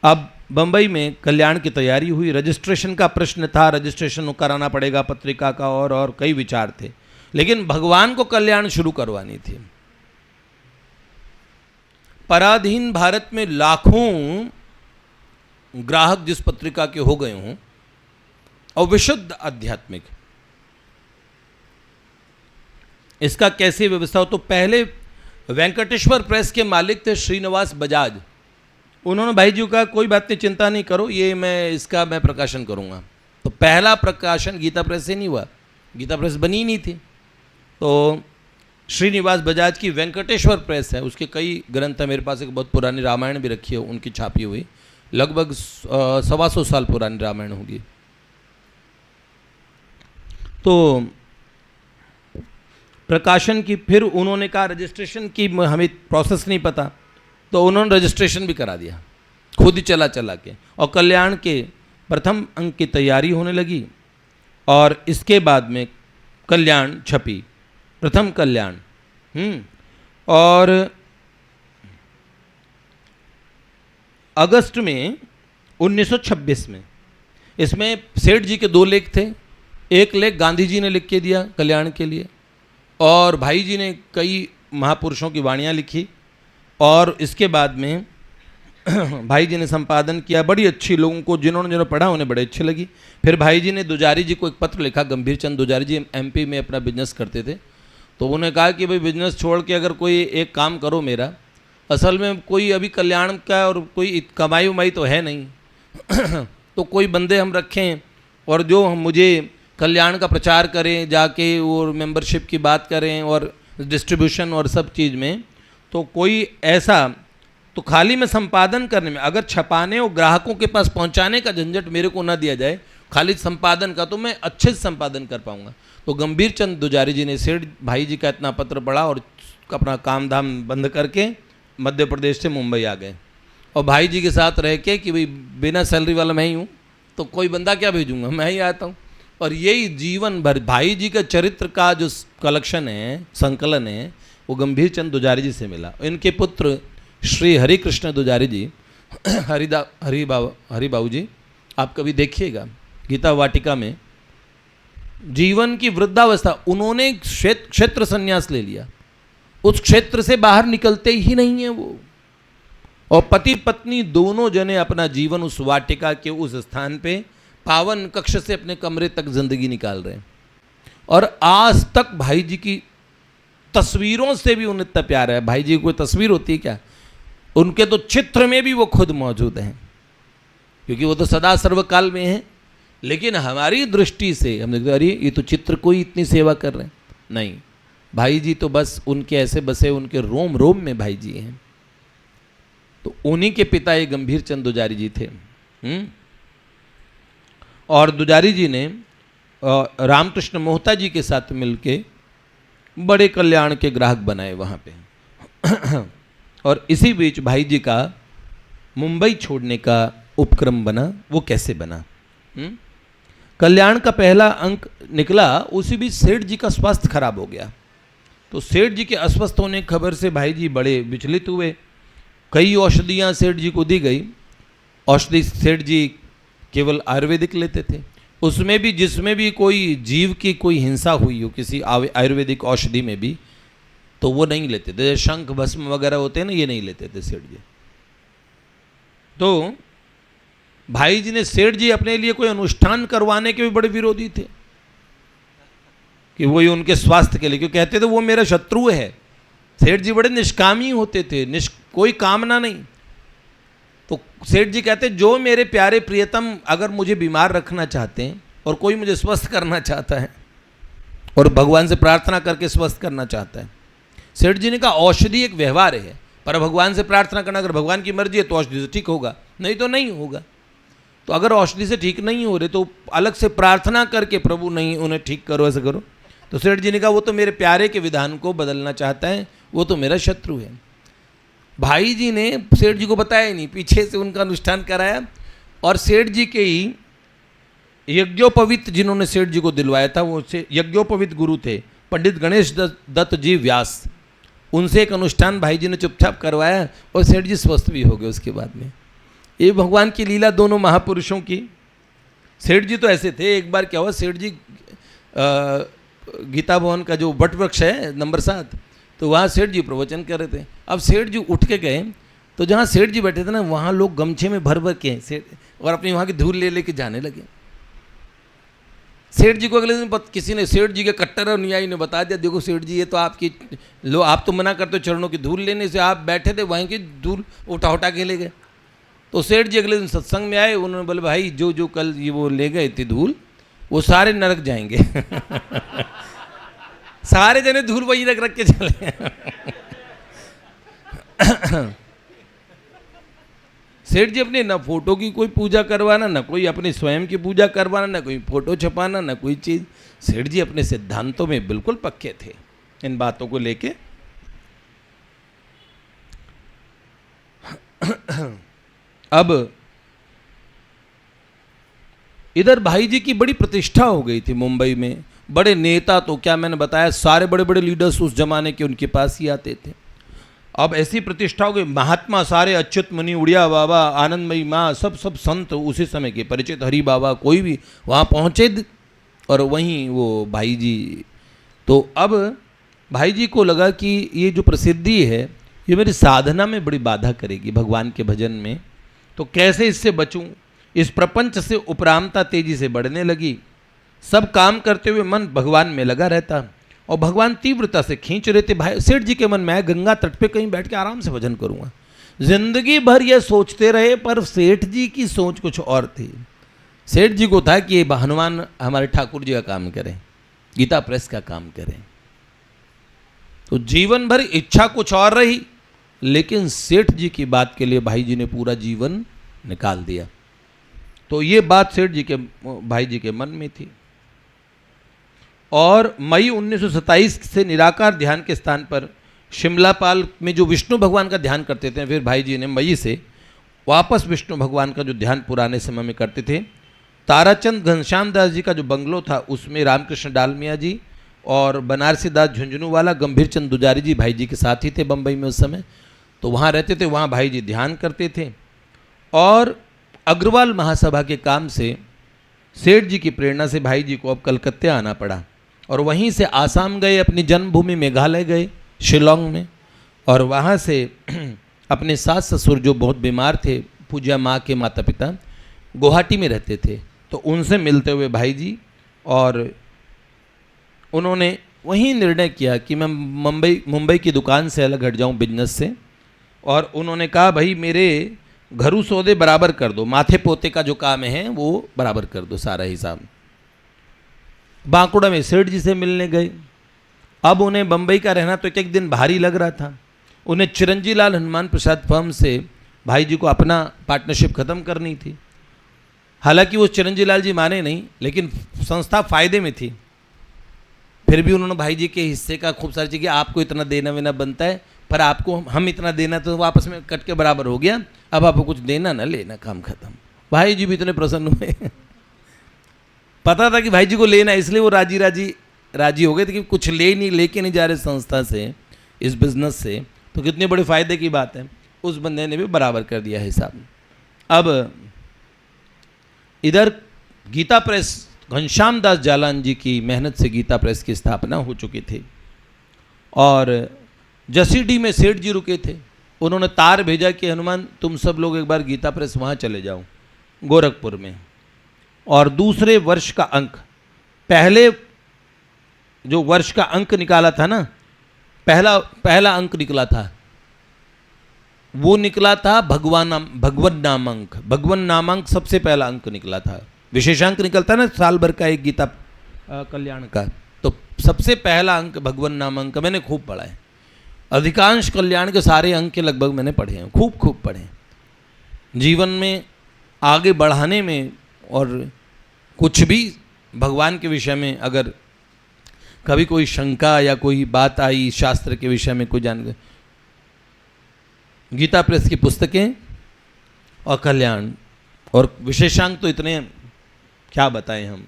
अब बम्बई में कल्याण की तैयारी हुई, रजिस्ट्रेशन का प्रश्न था, रजिस्ट्रेशन कराना पड़ेगा पत्रिका का, और कई विचार थे, लेकिन भगवान को कल्याण शुरू करवानी थी। पराधीन भारत में लाखों ग्राहक जिस पत्रिका के हो गए हों, और विशुद्ध आध्यात्मिक, इसका कैसे व्यवस्था हो। तो पहले वेंकटेश्वर प्रेस के मालिक थे श्रीनिवास बजाज, उन्होंने भाई जी को कहा कोई बात नहीं, चिंता नहीं करो, ये मैं प्रकाशन करूंगा। तो पहला प्रकाशन गीता प्रेस से नहीं हुआ, गीता प्रेस बनी नहीं थी। तो श्रीनिवास बजाज की वेंकटेश्वर प्रेस है, उसके कई ग्रंथ है, मेरे पास एक बहुत पुरानी रामायण भी रखी है उनकी छापी हुई, लगभग 125 साल पुरानी रामायण होगी। तो प्रकाशन की फिर उन्होंने कहा रजिस्ट्रेशन की हमें प्रोसेस नहीं पता, तो उन्होंने रजिस्ट्रेशन भी करा दिया खुद ही चला के, और कल्याण के प्रथम अंक की तैयारी होने लगी। और इसके बाद में कल्याण छपी, प्रथम कल्याण। और अगस्त में 1926 में इसमें सेठ जी के 2 लेख थे। एक लेख गांधी जी ने लिख के दिया कल्याण के लिए, और भाई जी ने कई महापुरुषों की वाणियाँ लिखी, और इसके बाद में भाई जी ने संपादन किया। बड़ी अच्छी, लोगों को जिन्होंने पढ़ा उन्हें बड़े अच्छी लगी। फिर भाई जी ने दुजारी जी को एक पत्र लिखा, गंभीर चंद दुजारी जी एमपी में अपना बिजनेस करते थे, तो उन्होंने कहा कि भाई बिजनेस छोड़ के अगर कोई एक काम करो मेरा, असल में कोई अभी कल्याण का और कोई कमाई उमाई तो है नहीं तो कोई बंदे हम रखें और जो हम मुझे कल्याण का प्रचार करें, जाके और मेंबरशिप की बात करें और डिस्ट्रीब्यूशन और सब चीज़ में, तो कोई ऐसा, तो खाली में संपादन करने में, अगर छपाने और ग्राहकों के पास पहुंचाने का झंझट मेरे को ना दिया जाए, खाली संपादन का, तो मैं अच्छे से संपादन कर पाऊंगा। तो गंभीर चंद दुजारी जी ने सेठ भाई जी का इतना पत्र पढ़ा और अपना काम धाम बंद करके मध्य प्रदेश से मुंबई आ गए, और भाई जी के साथ रह के कि भाई बिना सैलरी वाला मैं ही हूँ, तो कोई बंदा क्या भेजूंगा, मैं ही आता हूँ। और यही जीवन भर भाई जी का चरित्र का जो कलेक्शन है, संकलन है, वो गंभीर चंद दुजारी जी से मिला। इनके पुत्र श्री हरि कृष्ण दुजारी जी, हरि बाबू जी, आप कभी देखिएगा गीता वाटिका में, जीवन की वृद्धावस्था, उन्होंने क्षेत्र संन्यास ले लिया उस क्षेत्र से बाहर निकलते ही नहीं है वो। और पति पत्नी दोनों जने अपना जीवन उस वाटिका के उस स्थान पे पावन कक्ष से अपने कमरे तक जिंदगी निकाल रहे हैं। और आज तक भाई जी की तस्वीरों से भी उन्हें इतना प्यार है। भाई जी की कोई तस्वीर होती है क्या, उनके तो चित्र में भी वो खुद मौजूद हैं, क्योंकि वो तो सदा सर्वकाल में हैं। लेकिन हमारी दृष्टि से हम देखते अरे ये तो चित्र कोई इतनी सेवा कर रहे हैं, नहीं, भाई जी तो बस उनके ऐसे बसे उनके रोम रोम में भाई जी हैं। तो उन्हीं के पिता ये गंभीर चंद दुजारी जी थे। और दुजारी जी ने रामकृष्ण मोहता जी के साथ मिलके बड़े कल्याण के ग्राहक बनाए वहाँ पे। और इसी बीच भाई जी का मुंबई छोड़ने का उपक्रम बना। वो कैसे बना? कल्याण का पहला अंक निकला, उसी बीच सेठ जी का स्वास्थ्य खराब हो गया। तो सेठ जी के अस्वस्थ होने की खबर से भाई जी बड़े विचलित हुए। कई औषधियाँ सेठ जी को दी गई। औषधि सेठ जी केवल आयुर्वेदिक लेते थे, उसमें भी जिसमें भी कोई जीव की कोई हिंसा हुई हो किसी आयुर्वेदिक औषधि में भी, तो वो नहीं लेते थे। शंख भस्म वगैरह होते हैं ना, ये नहीं लेते थे सेठ जी। तो भाई जी ने सेठ जी अपने लिए कोई अनुष्ठान करवाने के भी बड़े विरोधी थे कि वही उनके स्वास्थ्य के लिए, क्यों कहते थे वो मेरा शत्रु है। सेठ जी बड़े निष्कामी होते थे, कोई कामना नहीं। तो सेठ जी कहते जो मेरे प्यारे प्रियतम अगर मुझे बीमार रखना चाहते हैं और कोई मुझे स्वस्थ करना चाहता है और भगवान से प्रार्थना करके स्वस्थ करना चाहता है, सेठ जी ने कहा औषधि एक व्यवहार है, पर भगवान से प्रार्थना करना, अगर भगवान की मर्जी है तो औषधि से ठीक होगा, नहीं तो नहीं होगा। तो अगर औषधि से ठीक नहीं हो रहे तो अलग से प्रार्थना करके प्रभु नहीं उन्हें ठीक करो, ऐसा करो। तो सेठ जी ने कहा वो तो मेरे प्यारे के विधान को बदलना चाहता है, वो तो मेरा शत्रु है। भाई जी ने सेठ जी को बताया ही नहीं, पीछे से उनका अनुष्ठान कराया। और सेठ जी के ही यज्ञोपवीत जिन्होंने सेठ जी को दिलवाया था, वो यज्ञोपवीत गुरु थे पंडित गणेश दत्त जी व्यास। उनसे एक अनुष्ठान भाई जी ने चुपचाप करवाया और सेठ जी स्वस्थ भी हो गए उसके बाद में। ये भगवान की लीला दोनों महापुरुषों की। सेठ जी तो ऐसे थे, एक बार क्या हुआ, सेठ जी गीता भवन का जो वट वृक्ष है नंबर 7, तो वहाँ सेठ जी प्रवचन कर रहे थे। अब सेठ जी उठ के गए तो जहाँ सेठ जी बैठे थे ना, वहाँ लोग गमछे में भर भर के सेठ और अपनी वहाँ की धूल ले लेके जाने लगे। सेठ जी को अगले दिन किसी ने, सेठ जी के कट्टर और न्यायी ने बता दिया, देखो सेठ जी ये तो आपकी लो, आप तो मना करते हो चरणों की धूल लेने से, आप बैठे थे वहीं की धूल उठा के ले गए। तो सेठ जी अगले दिन सत्संग में आए, उन्होंने बोले भाई जो जो कल ये वो ले गए थे धूल, वो सारे नरक जाएंगे। सारे जने धूल वहीं रख के चले। सेठ जी अपने ना फोटो की कोई पूजा करवाना, ना कोई अपनी स्वयं की पूजा करवाना, ना कोई फोटो छपाना, ना कोई चीज़। सेठ जी अपने सिद्धांतों में बिल्कुल पक्के थे इन बातों को लेके। अब इधर भाई जी की बड़ी प्रतिष्ठा हो गई थी मुंबई में। बड़े नेता, तो क्या मैंने बताया, सारे बड़े बड़े लीडर्स उस जमाने के उनके पास ही आते थे। अब ऐसी प्रतिष्ठा हो गई, महात्मा सारे, अच्युत मुनि, उड़िया बाबा, आनंदमयी माँ, सब संत उसी समय के परिचित, हरि बाबा, कोई भी वहाँ पहुँचे और वहीं वो भाई जी। तो अब भाई जी को लगा कि ये जो प्रसिद्धि है ये मेरी साधना में बड़ी बाधा करेगी, भगवान के भजन में, तो कैसे इससे बचूं। इस प्रपंच से उपरामता तेजी से बढ़ने लगी। सब काम करते हुए मन भगवान में लगा रहता और भगवान तीव्रता से खींच रहे थे। भाई सेठ जी के मन में, गंगा तट पे कहीं बैठ के आराम से भजन करूंगा। जिंदगी भर ये सोचते रहे, पर सेठ जी की सोच कुछ और थी। सेठ जी को था कि ये हनुमान हमारे ठाकुर जी का काम करें, गीता प्रेस का काम करें। तो जीवन भर इच्छा कुछ और रही, लेकिन सेठ जी की बात के लिए भाई जी ने पूरा जीवन निकाल दिया। तो ये बात सेठ जी के भाई जी के मन में थी। और मई 1927 से निराकार ध्यान के स्थान पर शिमलापाल में जो विष्णु भगवान का ध्यान करते थे, फिर भाई जी ने मई से वापस विष्णु भगवान का जो ध्यान पुराने समय में करते थे, ताराचंद घनश्याम दास जी का जो बंगलो था उसमें रामकृष्ण डालमिया जी और बनारसी दास झुंझुनूवाला, गंभीर चंद दुजारी जी भाई जी के साथ ही थे बम्बई में उस समय, तो वहाँ रहते थे, वहाँ भाई जी ध्यान करते थे। और अग्रवाल महासभा के काम से सेठ जी की प्रेरणा से भाई जी को अब कलकत्ते आना पड़ा और वहीं से आसाम गए, अपनी जन्मभूमि मेघालय गए, शिलोंग में, और वहाँ से अपने सास ससुर जो बहुत बीमार थे, पूजा माँ के माता पिता गुवाहाटी में रहते थे, तो उनसे मिलते हुए भाई जी, और उन्होंने वही निर्णय किया कि मैं मुंबई की दुकान से अलग हट जाऊं बिजनेस से, और उन्होंने कहा भाई मेरे घरू सौदे बराबर कर दो, माथे पोते का जो काम है वो बराबर कर दो, सारा हिसाब। बांकुड़ा में सेठ जी से मिलने गए। अब उन्हें बम्बई का रहना तो एक दिन भारी लग रहा था। उन्हें चिरंजी लाल हनुमान प्रसाद फर्म से भाई जी को अपना पार्टनरशिप ख़त्म करनी थी। हालांकि वो चिरंजी लाल जी माने नहीं, लेकिन संस्था फायदे में थी। फिर भी उन्होंने भाई जी के हिस्से का खूब सारी चीज़ें, आपको इतना देना वेना बनता है, पर आपको हम इतना देना, तो आपस में कट के बराबर हो गया, अब आपको कुछ देना ना लेना, काम खत्म। भाई जी भी इतने प्रसन्न हुए पता था कि भाई जी को लेना, इसलिए वो राजी हो गए थे कि कुछ लेके नहीं जा रहे संस्था से, इस बिजनेस से, तो कितने बड़े फायदे की बात है। उस बंदे ने भी बराबर कर दिया हिसाब। अब इधर गीता प्रेस, घनश्याम दास जालान जी की मेहनत से गीता प्रेस की स्थापना हो चुकी थी, और जसीडी में सेठ जी रुके थे। उन्होंने तार भेजा कि हनुमान तुम सब लोग एक बार गीता प्रेस वहाँ चले जाओ, गोरखपुर में, और दूसरे वर्ष का अंक, पहले जो वर्ष का अंक निकाला था ना, पहला अंक निकला था, वो निकला था भगवन नामांक। भगवन नामांक सबसे पहला अंक निकला था। विशेषांक निकलता ना साल भर का एक गीता कल्याण का, तो सबसे पहला अंक भगवन नामांक मैंने खूब पढ़ा है। अधिकांश कल्याण के सारे अंक लगभग मैंने पढ़े हैं, खूब पढ़े हैं। जीवन में आगे बढ़ाने में, और कुछ भी भगवान के विषय में अगर कभी कोई शंका या कोई बात आई शास्त्र के विषय में, कोई जान, गीता प्रेस की पुस्तकें और कल्याण, और विशेषांक तो इतने क्या बताएं हम।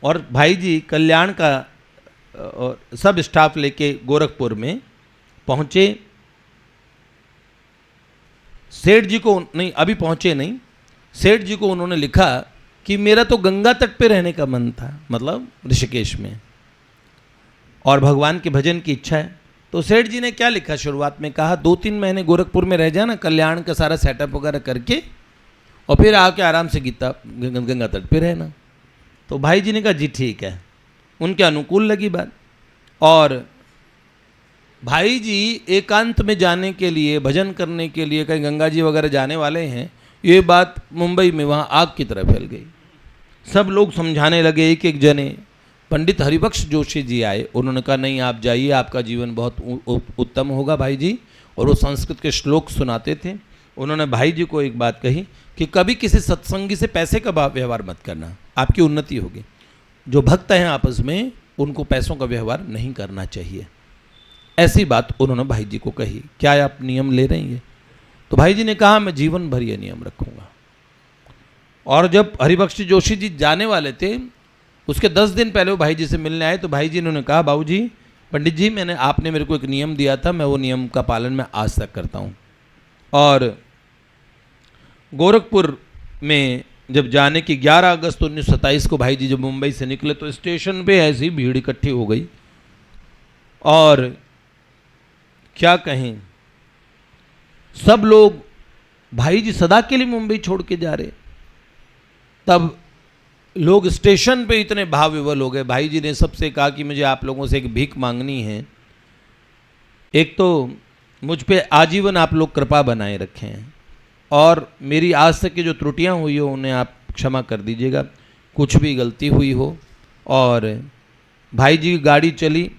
और भाई जी कल्याण का और सब स्टाफ लेके गोरखपुर में पहुंचे। सेठ जी को नहीं, अभी पहुंचे नहीं, सेठ जी को उन्होंने लिखा कि मेरा तो गंगा तट पे रहने का मन था, मतलब ऋषिकेश में, और भगवान के भजन की इच्छा है। तो सेठ जी ने क्या लिखा, शुरुआत में कहा 2-3 महीने गोरखपुर में रह जाना, कल्याण का सारा सेटअप वगैरह करके, और फिर आके आराम से गंगा तट पे रहना। तो भाई जी ने कहा जी ठीक है, उनके अनुकूल लगी बात। और भाई जी एकांत में जाने के लिए, भजन करने के लिए कहीं गंगा जी वगैरह जाने वाले हैं, ये बात मुंबई में वहाँ आग की तरह फैल गई। सब लोग समझाने लगे, एक जने पंडित हरिबख्श जोशी जी आए, उन्होंने कहा नहीं आप जाइए, आपका जीवन बहुत उत्तम होगा भाई जी, और वो संस्कृत के श्लोक सुनाते थे। उन्होंने भाई जी को एक बात कही कि कभी किसी सत्संगी से पैसे का व्यवहार मत करना, आपकी उन्नति होगी। जो भक्त हैं आपस में, उनको पैसों का व्यवहार नहीं करना चाहिए। ऐसी बात उन्होंने भाई जी को कही। क्या आप नियम ले रहे हैं? तो भाई जी ने कहा मैं जीवन भर ये नियम रखूँगा। और जब हरिबख्श जोशी जी जाने वाले थे, उसके 10 दिन पहले वो भाई जी से मिलने आए, तो भाई जी ने कहा बाबू जी, पंडित जी, आपने मेरे को एक नियम दिया था, मैं वो नियम का पालन मैं आज तक करता हूँ। और गोरखपुर में जब जाने की 11 अगस्त 1927 को भाई जी जब मुंबई से निकले, तो स्टेशन पे ऐसी भीड़ इकट्ठी हो गई, और क्या कहें, सब लोग भाई जी सदा के लिए मुंबई छोड़ के जा रहे। तब लोग स्टेशन पे इतने भाव विवल हो गए। भाई जी ने सबसे कहा कि मुझे आप लोगों से एक भीख मांगनी है, एक तो मुझ पे आजीवन आप लोग कृपा बनाए रखें, और मेरी आज तक की जो त्रुटियां हुई हो उन्हें आप क्षमा कर दीजिएगा, कुछ भी गलती हुई हो। और भाई जी की गाड़ी चली,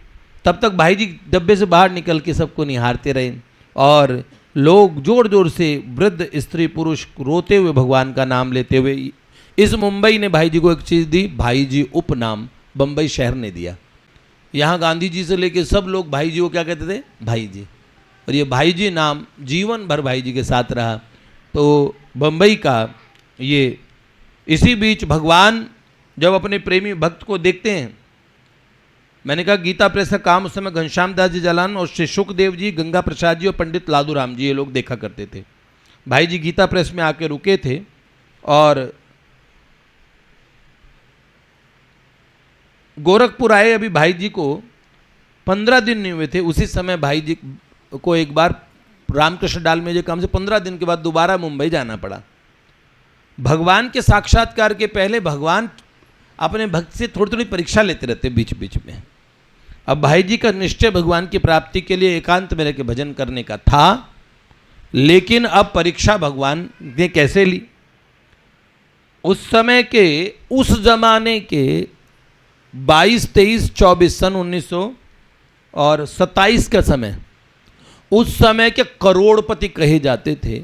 तब तक भाई जी डब्बे से बाहर निकल के सबको निहारते रहे, और लोग जोर जोर से, वृद्ध स्त्री पुरुष रोते हुए भगवान का नाम लेते हुए। इस मुंबई ने भाई जी को एक चीज़ दी, भाई जी उपनाम बम्बई शहर ने दिया। यहाँ गांधी जी से लेके सब लोग भाई जी को क्या कहते थे? भाई जी। और ये भाई जी नाम जीवन भर भाई जी के साथ रहा। तो बम्बई का ये, इसी बीच भगवान जब अपने प्रेमी भक्त को देखते हैं, मैंने कहा गीता प्रेस का काम उस समय घनश्याम दास जी जालान और श्री सुखदेव जी, गंगा प्रसाद जी और पंडित लादू राम जी, ये लोग देखा करते थे। भाई जी गीता प्रेस में आके रुके थे, और गोरखपुर आए। अभी भाई जी को 15 दिन नहीं हुए थे, उसी समय भाई जी को एक बार रामकृष्ण डालमेजे काम से 15 दिन के बाद दोबारा मुंबई जाना पड़ा। भगवान के साक्षात्कार के पहले भगवान अपने भक्त से थोड़ी थोड़ी परीक्षा लेते रहते बीच बीच में। अब भाई जी का निश्चय भगवान की प्राप्ति के लिए एकांत में रह के भजन करने का था, लेकिन अब परीक्षा भगवान ने कैसे ली? उस समय के, उस जमाने के 22, 23, 24 सन 1927 का समय, उस समय के करोड़पति कहे जाते थे।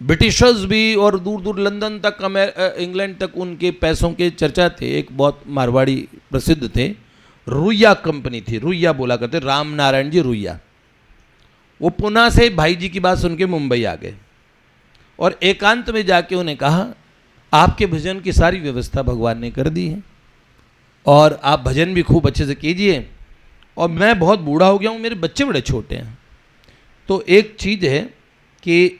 ब्रिटिशर्स भी और दूर दूर लंदन तक, इंग्लैंड तक उनके पैसों के चर्चा थे। एक बहुत मारवाड़ी प्रसिद्ध थे, रुइया कंपनी थी, रुइया बोला करते, राम नारायण जी रुइया। वो पुणे से भाई जी की बात सुन के मुंबई आ गए और एकांत में जाके उन्हें कहा, आपके भजन की सारी व्यवस्था भगवान ने कर दी है और आप भजन भी खूब अच्छे से कीजिए, और मैं बहुत बूढ़ा हो गया हूँ, मेरे बच्चे बड़े छोटे हैं, तो एक चीज़ है कि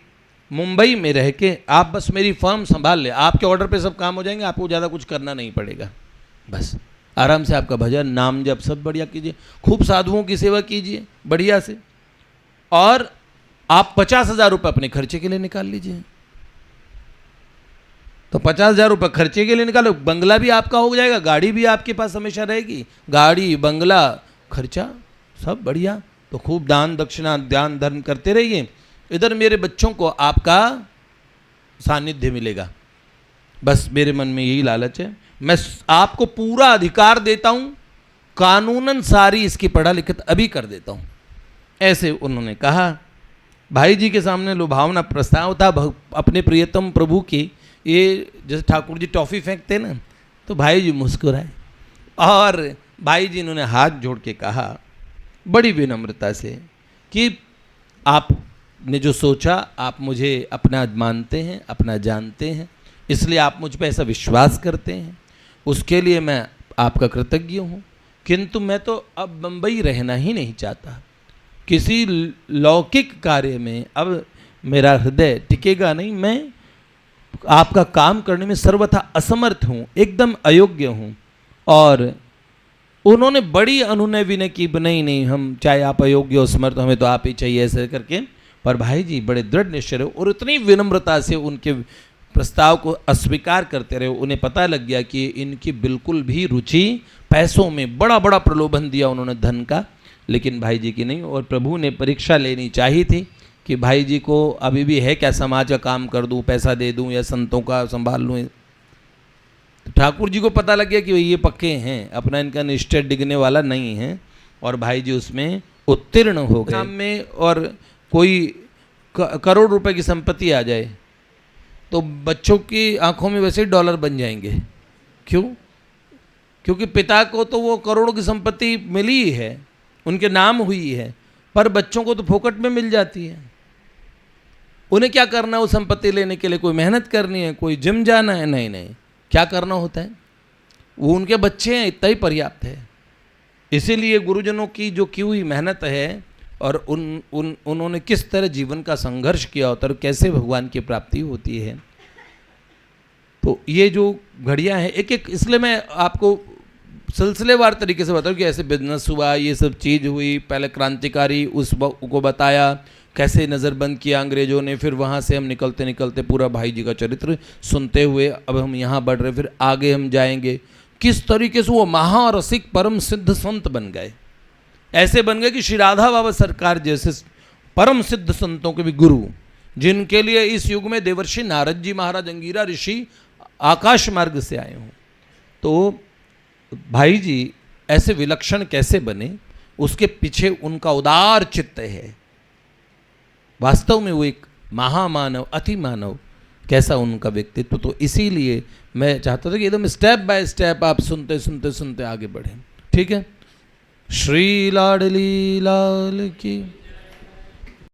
मुंबई में रह के आप बस मेरी फर्म संभाल ले, आपके ऑर्डर पे सब काम हो जाएंगे, आपको ज़्यादा कुछ करना नहीं पड़ेगा, बस आराम से आपका भजन नाम जप सब बढ़िया कीजिए, खूब साधुओं की सेवा कीजिए बढ़िया से, और आप 50,000 रुपये अपने खर्चे के लिए निकाल लीजिए। तो 50,000 रुपये खर्चे के लिए निकालो, बंगला भी आपका हो जाएगा, गाड़ी भी आपके पास हमेशा रहेगी, गाड़ी बंगला खर्चा सब बढ़िया। तो खूब दान दक्षिणा ध्यान धर्म करते रहिए, इधर मेरे बच्चों को आपका सानिध्य मिलेगा, बस मेरे मन में यही लालच है। मैं आपको पूरा अधिकार देता हूँ, कानूनन सारी इसकी पढ़ा लिखित अभी कर देता हूँ, ऐसे उन्होंने कहा। भाई जी के सामने लुभावना प्रस्ताव था अपने प्रियतम प्रभु की, ये जैसे ठाकुर जी टॉफ़ी फेंकते ना, तो भाई जी मुस्कुराए और भाई जी इन्होंने हाथ जोड़ के कहा बड़ी विनम्रता से कि आपने जो सोचा, आप मुझे अपना मानते हैं, अपना जानते हैं, इसलिए आप मुझ पर ऐसा विश्वास करते हैं, उसके लिए मैं आपका कृतज्ञ हूँ, किंतु मैं तो अब बम्बई रहना ही नहीं चाहता, किसी लौकिक कार्य में अब मेरा हृदय टिकेगा नहीं, मैं आपका काम करने में सर्वथा असमर्थ हूँ, एकदम अयोग्य हूँ। और उन्होंने बड़ी अनुनय विनय की, नहीं नहीं हम चाहे आप अयोग्य हो समर्थ, हमें तो आप ही चाहिए, ऐसे करके। पर भाई जी बड़े दृढ़ निश्चय और इतनी विनम्रता से उनके प्रस्ताव को अस्वीकार करते रहे। उन्हें पता लग गया कि इनकी बिल्कुल भी रुचि पैसों में, बड़ा बड़ा प्रलोभन दिया उन्होंने धन का, लेकिन भाई जी की नहीं। और प्रभु ने परीक्षा लेनी चाहिए थी कि भाई जी को अभी भी है क्या, समाज का काम कर दूं, पैसा दे दूं या संतों का संभाल लूँ। तो ठाकुर जी को पता लग गया कि ये पक्के हैं, अपना इनका निश्चय डिगने वाला नहीं है, और भाई जी उसमें उत्तीर्ण हो गए। में और कोई करोड़ रुपए की संपत्ति आ जाए तो बच्चों की आंखों में वैसे ही डॉलर बन जाएंगे। क्यों? क्योंकि पिता को तो वो करोड़ों की संपत्ति मिली ही है, उनके नाम हुई है, पर बच्चों को तो फोकट में मिल जाती है। उन्हें क्या करना है वो संपत्ति लेने के लिए? कोई मेहनत करनी है, कोई जिम जाना है? नहीं नहीं, क्या करना होता है, वो उनके बच्चे हैं, इतना ही पर्याप्त है। इसीलिए गुरुजनों की जो की हुई मेहनत है और उन्होंने किस तरह जीवन का संघर्ष किया होता है, कैसे भगवान की प्राप्ति होती है, तो ये जो घड़ियाँ हैं एक एक, इसलिए मैं आपको सिलसिलेवार तरीके से बताऊँ कि ऐसे बिजनेस हुआ, ये सब चीज़ हुई, पहले क्रांतिकारी को बताया, कैसे नज़रबंद किया अंग्रेज़ों ने, फिर वहाँ से हम निकलते निकलते पूरा भाई जी का चरित्र सुनते हुए अब हम यहाँ बढ़ रहे, फिर आगे हम जाएंगे किस तरीके से वो महारसिक परम सिद्ध संत बन गए। ऐसे बन गए कि श्री राधा बाबा सरकार जैसे परम सिद्ध संतों के भी गुरु, जिनके लिए इस युग में देवर्षि नारद जी महाराज अंगीरा ऋषि आकाश मार्ग से आए हों। तो भाई जी ऐसे विलक्षण कैसे बने, उसके पीछे उनका उदार चित्त है। वास्तव में वो एक महामानव, अति मानव, कैसा उनका व्यक्तित्व। तो इसीलिए मैं चाहता था कि एकदम स्टेप बाय स्टेप आप सुनते सुनते सुनते आगे बढ़ें। ठीक है। श्री लाडली लाल की